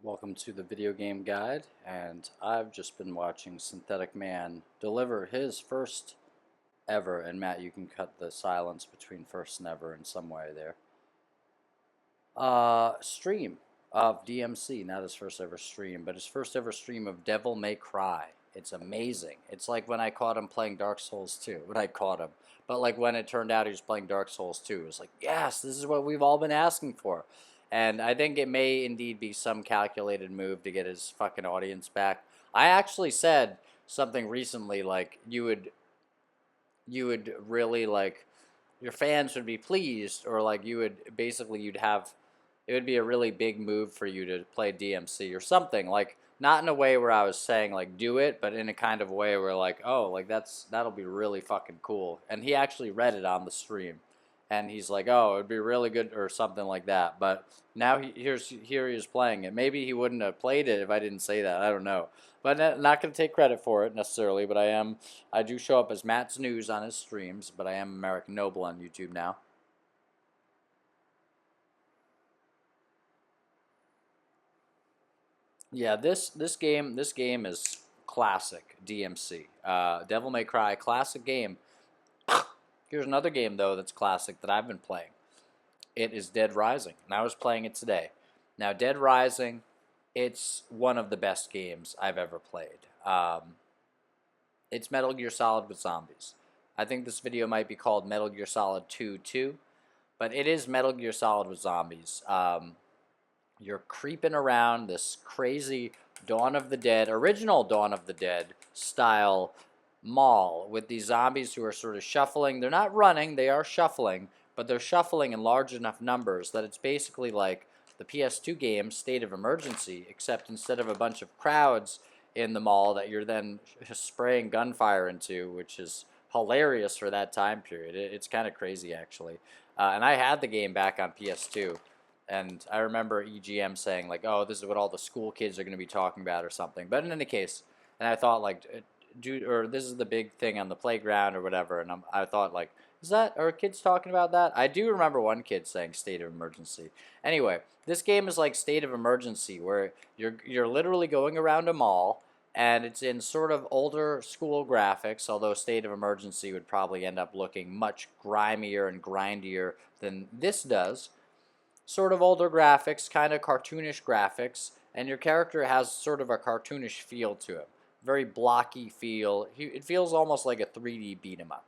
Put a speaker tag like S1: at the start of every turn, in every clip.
S1: Welcome to the video game guide, and I've just been watching Synthetic Man deliver his first ever, and Matt, you can cut the silence between first and ever in some way there. Stream of DMC, not his first ever stream, but his first ever stream of Devil May Cry. It's amazing. It's like when I caught him playing Dark Souls 2, when I caught him. But like when it turned out he was playing Dark Souls 2, it was like, yes, this is what we've all been asking for. And I think it may indeed be some calculated move to get his fucking audience back. I actually said something recently like you would really like your fans would be pleased, or like you would basically you'd have it would be a really big move for you to play DMC or something, like not in a way where I was saying like do it, but in a kind of way where like, oh, like that'll be really fucking cool. And he actually read it on the stream, and he's like, oh, it'd be really good or something like that. But now here he is playing it. Maybe he wouldn't have played it if I didn't say that. I don't know, but not going to take credit for it necessarily. But I do show up as Matt's News on his streams, but I am American Noble on YouTube now. Yeah, this game is classic DMC. Devil May Cry, classic game. Here's another game though that's classic that I've been playing. It is Dead Rising, and I was playing it today. Now, Dead Rising, it's one of the best games I've ever played. It's Metal Gear Solid with zombies. I think this video might be called Metal Gear Solid 2 2, but it is Metal Gear Solid with zombies. You're creeping around this crazy Dawn of the Dead, original Dawn of the Dead style mall with these zombies who are sort of shuffling. They're not running, they are shuffling, but they're shuffling in large enough numbers that it's basically like the PS2 game State of Emergency, except instead of a bunch of crowds in the mall that you're then spraying gunfire into, which is hilarious for that time period. It's kind of crazy, actually. And I had the game back on PS2, and I remember EGM saying like, "Oh, this is what all the school kids are going to be talking about or something." But in any case, and I thought like, dude, or this is the big thing on the playground or whatever, and I thought like, is that are kids talking about that? I do remember one kid saying state of emergency. Anyway, this game is like state of emergency, where you're literally going around a mall, and it's in sort of older school graphics, although state of emergency would probably end up looking much grimier and grindier than this does. Sort of older graphics, kind of cartoonish graphics, and your character has sort of a cartoonish feel to him. Very blocky feel. It feels almost like a 3D beat 'em up.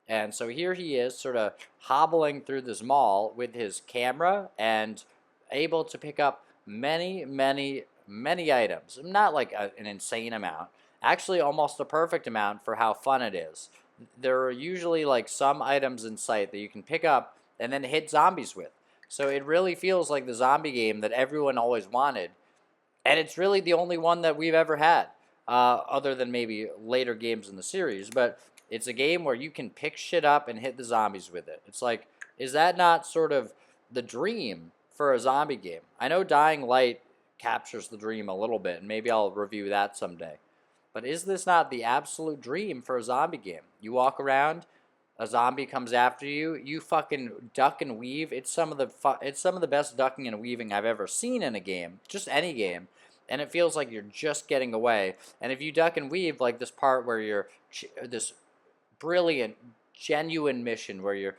S1: And so here he is, sort of hobbling through this mall with his camera and able to pick up many, many, many items. Not like an insane amount, actually, almost a perfect amount for how fun it is. There are usually like some items in sight that you can pick up and then hit zombies with. So it really feels like the zombie game that everyone always wanted, and it's really the only one that we've ever had, other than maybe later games in the series. But it's a game where you can pick shit up and hit the zombies with it. It's like, is that not sort of the dream for a zombie game? I know Dying Light captures the dream a little bit, and maybe I'll review that someday. But is this not the absolute dream for a zombie game? You walk around, a zombie comes after you, you fucking duck and weave. It's some of the best ducking and weaving I've ever seen in a game, just any game. And it feels like you're just getting away. And if you duck and weave, like this part where you're this brilliant, genuine mission where you're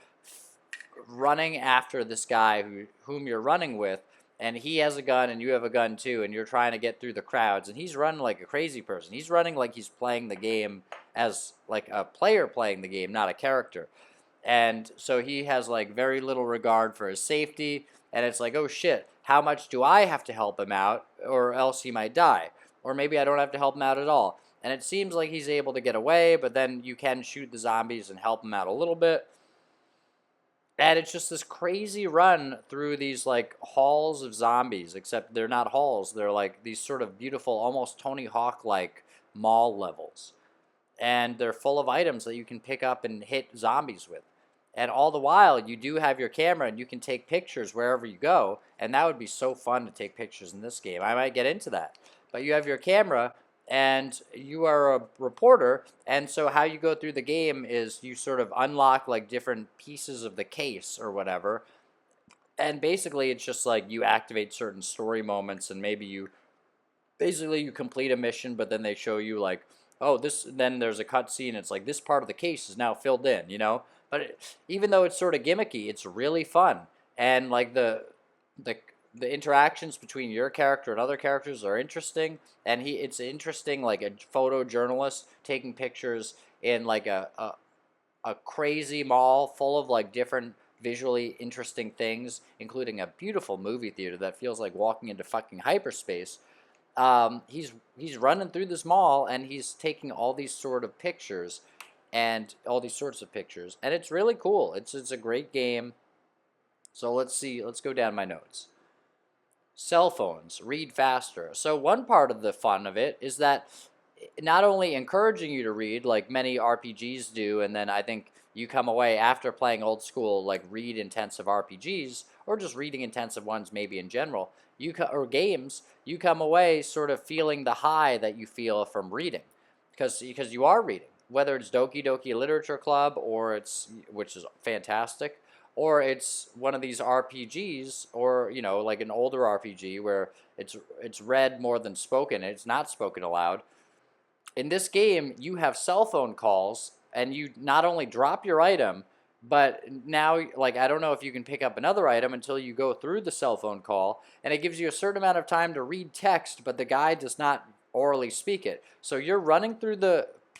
S1: running after this guy whom you're running with, and he has a gun and you have a gun too, and you're trying to get through the crowds, and he's running like a crazy person. He's running like he's playing the game as like a player playing the game, not a character. And so he has like very little regard for his safety, and it's like, oh shit, how much do I have to help him out, or else he might die? Or maybe I don't have to help him out at all. And it seems like he's able to get away, but then you can shoot the zombies and help him out a little bit. And it's just this crazy run through these like halls of zombies, except they're not halls. They're like these sort of beautiful, almost Tony Hawk like mall levels. And they're full of items that you can pick up and hit zombies with. And all the while, you do have your camera and you can take pictures wherever you go. And that would be so fun to take pictures in this game. I might get into that. But you have your camera and you are a reporter. And so how you go through the game is you sort of unlock like different pieces of the case or whatever, And basically it's just like you activate certain story moments, and maybe you complete a mission, but then they show you like, oh, this, then there's a cutscene, it's like this part of the case is now filled in, but even though it's sort of gimmicky, it's really fun. And like the the interactions between your character and other characters are interesting. And it's interesting, like a photojournalist taking pictures in like a crazy mall full of like different visually interesting things, including a beautiful movie theater that feels like walking into fucking hyperspace. He's running through this mall, and he's taking all these sort of pictures, and all these sorts of pictures, and it's really cool. It's a great game. So let's see. Let's go down my notes. Cell phones read faster. So one part of the fun of it is that not only encouraging you to read like many RPGs do, and then I think you come away after playing old school like read intensive RPGs, or just reading intensive ones maybe in general, or games, you come away sort of feeling the high that you feel from reading, because you are reading, whether it's Doki Doki Literature Club, or it's, which is fantastic, or it's one of these RPGs, or like an older RPG where it's read more than spoken. It's not spoken aloud. In this game, you have cell phone calls, and you not only drop your item, but now, like, I don't know if you can pick up another item until you go through the cell phone call, and it gives you a certain amount of time to read text, but the guy does not orally speak it. So you're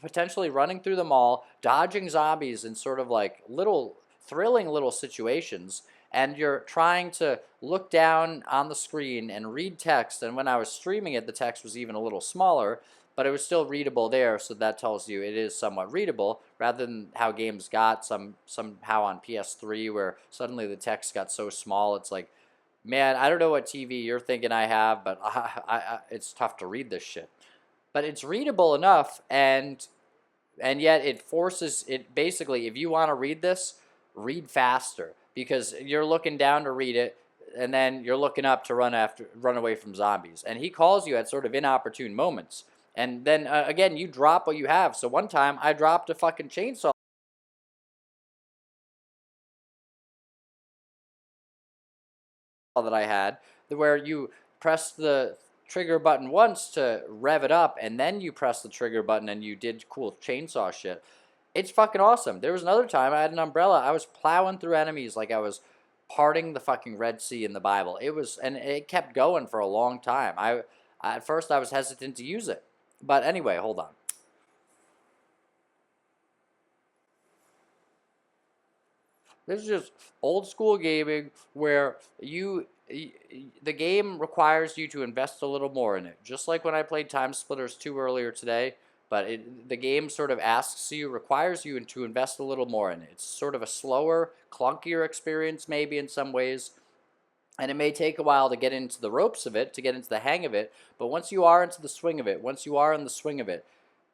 S1: potentially running through the mall, dodging zombies in sort of like thrilling little situations, and you're trying to look down on the screen and read text. And when I was streaming it, the text was even a little smaller, but it was still readable there, so that tells you it is somewhat readable, rather than how games got somehow on PS3, where suddenly the text got so small. It's like, man, I don't know what TV you're thinking I have, but it's tough to read this shit. But it's readable enough, and yet it forces it, basically, if you want to read this, read faster, because you're looking down to read it, and then you're looking up to run away from zombies, and he calls you at sort of inopportune moments. And then again, you drop what you have. So one time I dropped a fucking chainsaw that I had, where you press the trigger button once to rev it up, and then you press the trigger button and you did cool chainsaw shit. It's fucking awesome. There was another time I had an umbrella. I was plowing through enemies like I was parting the fucking Red Sea in the Bible. And it kept going for a long time. At first I was hesitant to use it. But anyway, hold on. This is just old school gaming where the game requires you to invest a little more in it. Just like when I played Time Splitters 2 earlier today, but the game sort of requires you to invest a little more in it. It's sort of a slower, clunkier experience maybe in some ways, and it may take a while to get into the ropes of it, to get into the hang of it, but once you are into the swing of it, once you are in the swing of it,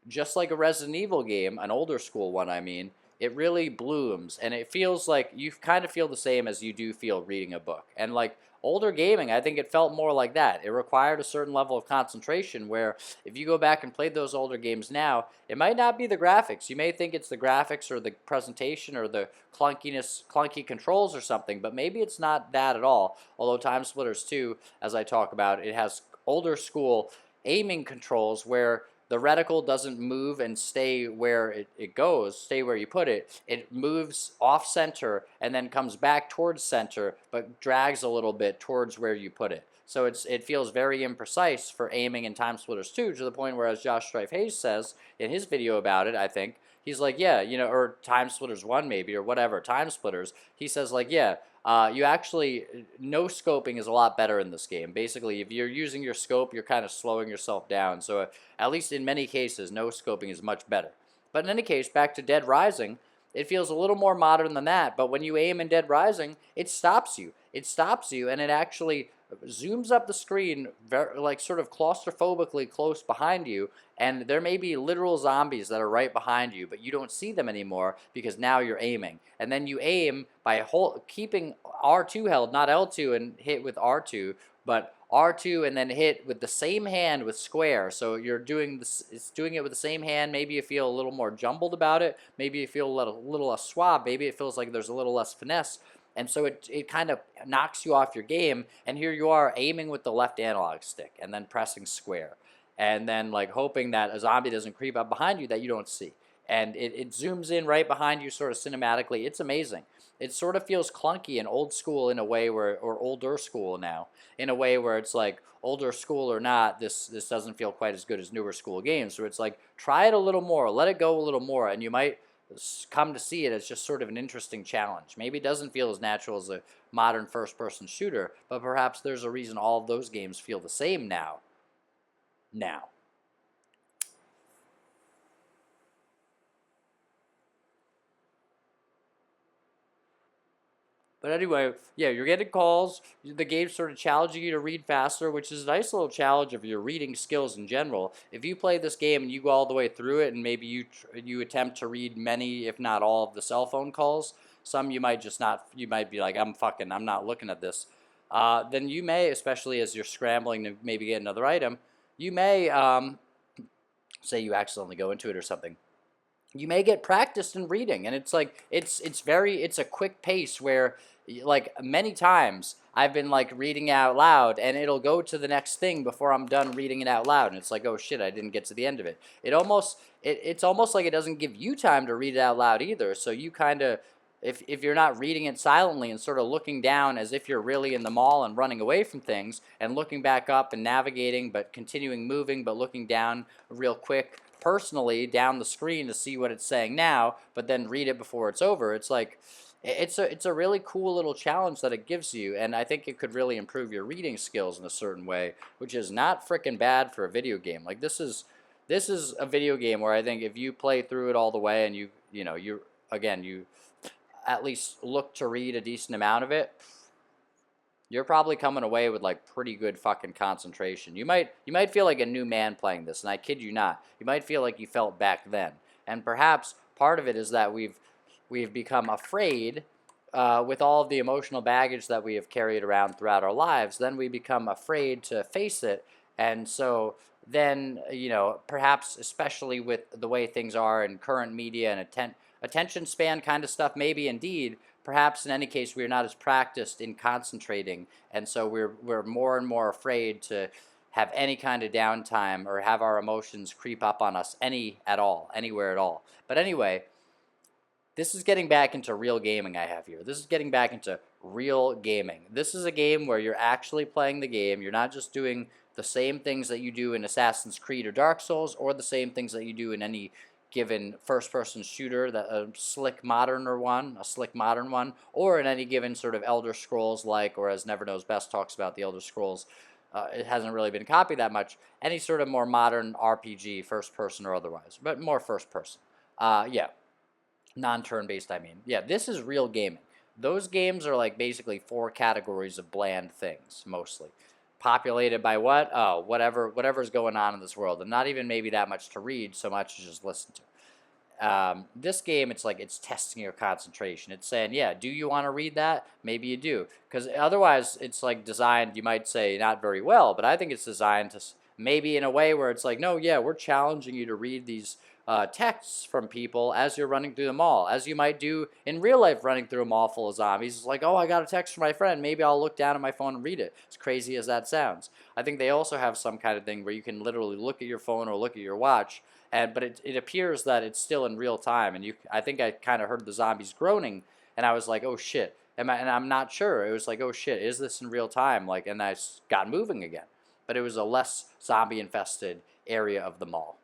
S1: just like a Resident Evil game, an older school one, I mean, it really blooms, and it feels like you kind of feel the same as you do feel reading a book. And like older gaming, I think it felt more like that. It required a certain level of concentration, where if you go back and play those older games now, it might not be the graphics. You may think it's the graphics or the presentation or the clunky controls or something, but maybe it's not that at all. Although Time Splitters 2, as I talk about, it has older school aiming controls where the reticle doesn't move and stay where it goes, stay where you put it. It moves off center and then comes back towards center, but drags a little bit towards where you put it. So it feels very imprecise for aiming in Time Splitters 2, to the point where, as Josh Strife Hayes says in his video about it, I think, he's like, yeah, or Time Splitters 1 maybe, or whatever, Time Splitters, he says like, yeah, you actually, no scoping is a lot better in this game. Basically, if you're using your scope, you're kind of slowing yourself down. So at least in many cases, no scoping is much better. But in any case, back to Dead Rising, it feels a little more modern than that. But when you aim in Dead Rising, it stops you. It stops you, and it actually zooms up the screen, like sort of claustrophobically close behind you, and there may be literal zombies that are right behind you, but you don't see them anymore because now you're aiming. And then you aim by keeping R2 held, not L2, and hit with R2, but R2 and then hit with the same hand with square. So you're doing this, it's doing it with the same hand. Maybe you feel a little more jumbled about it. Maybe you feel a little less suave. Maybe it feels like there's a little less finesse. And so it kind of knocks you off your game, and here you are aiming with the left analog stick and then pressing square, and then like hoping that a zombie doesn't creep up behind you that you don't see. And it zooms in right behind you sort of cinematically. It's amazing. It sort of feels clunky and old school in a way where, or older school now, in a way where it's like older school or not, this doesn't feel quite as good as newer school games. So it's like, try it a little more, let it go a little more, and you might come to see it as just sort of an interesting challenge. Maybe it doesn't feel as natural as a modern first-person shooter, but perhaps there's a reason all of those games feel the same now. But anyway, yeah, you're getting calls. The game's sort of challenging you to read faster, which is a nice little challenge of your reading skills in general. If you play this game and you go all the way through it, and maybe you attempt to read many, if not all, of the cell phone calls, some you might just not. You might be like, I'm not looking at this. Then you may, especially as you're scrambling to maybe get another item, you may say you accidentally go into it or something. You may get practiced in reading, and it's like it's a quick pace where like many times I've been like reading out loud and it'll go to the next thing before I'm done reading it out loud, and it's like, oh shit, I didn't get to the end of it. It's almost like it doesn't give you time to read it out loud either, so you kind of, if you're not reading it silently and sort of looking down as if you're really in the mall and running away from things, and looking back up and navigating but continuing moving but looking down real quick personally down the screen to see what it's saying now, but then read it before it's over. It's like it's a really cool little challenge that it gives you, and I think it could really improve your reading skills in a certain way, which is not freaking bad for a video game. Like this is a video game where I think if you play through it all the way and you at least look to read a decent amount of it, you're probably coming away with like pretty good fucking concentration. You might feel like a new man playing this, and I kid you not. You might feel like you felt back then. And perhaps part of it is that we've become afraid with all of the emotional baggage that we have carried around throughout our lives. Then we become afraid to face it, and so then perhaps especially with the way things are in current media and attention span kind of stuff, maybe indeed. Perhaps in any case, we're not as practiced in concentrating, and so we're more and more afraid to have any kind of downtime or have our emotions creep up on us anywhere at all. But anyway, this is getting back into real gaming I have here. This is getting back into real gaming. This is a game where you're actually playing the game. You're not just doing the same things that you do in Assassin's Creed or Dark Souls, or the same things that you do in any given first-person shooter, that a slick modern one, or in any given sort of Elder Scrolls like, or as Never Knows Best talks about the Elder Scrolls, it hasn't really been copied that much. Any sort of more modern RPG, first-person or otherwise, but more first-person. Yeah, non-turn-based. I mean, yeah, this is real gaming. Those games are like basically 4 categories of bland things mostly. Populated by what? Oh, whatever's going on in this world, and not even maybe that much to read, so much as just listen to. This game, it's like it's testing your concentration. It's saying, yeah, do you want to read that? Maybe you do, because otherwise it's like designed, you might say, not very well, but I think it's designed to maybe in a way where it's like, no, yeah, we're challenging you to read these texts from people as you're running through the mall, as you might do in real life running through a mall full of zombies. It's like, oh, I got a text from my friend. Maybe I'll look down at my phone and read it. As crazy as that sounds. I think they also have some kind of thing where you can literally look at your phone or look at your watch, but it appears that it's still in real time. And I think I kind of heard the zombies groaning, and I was like, oh shit. And I'm not sure. It was like, oh shit, is this in real time? Like, and I got moving again. But it was a less zombie infested area of the mall.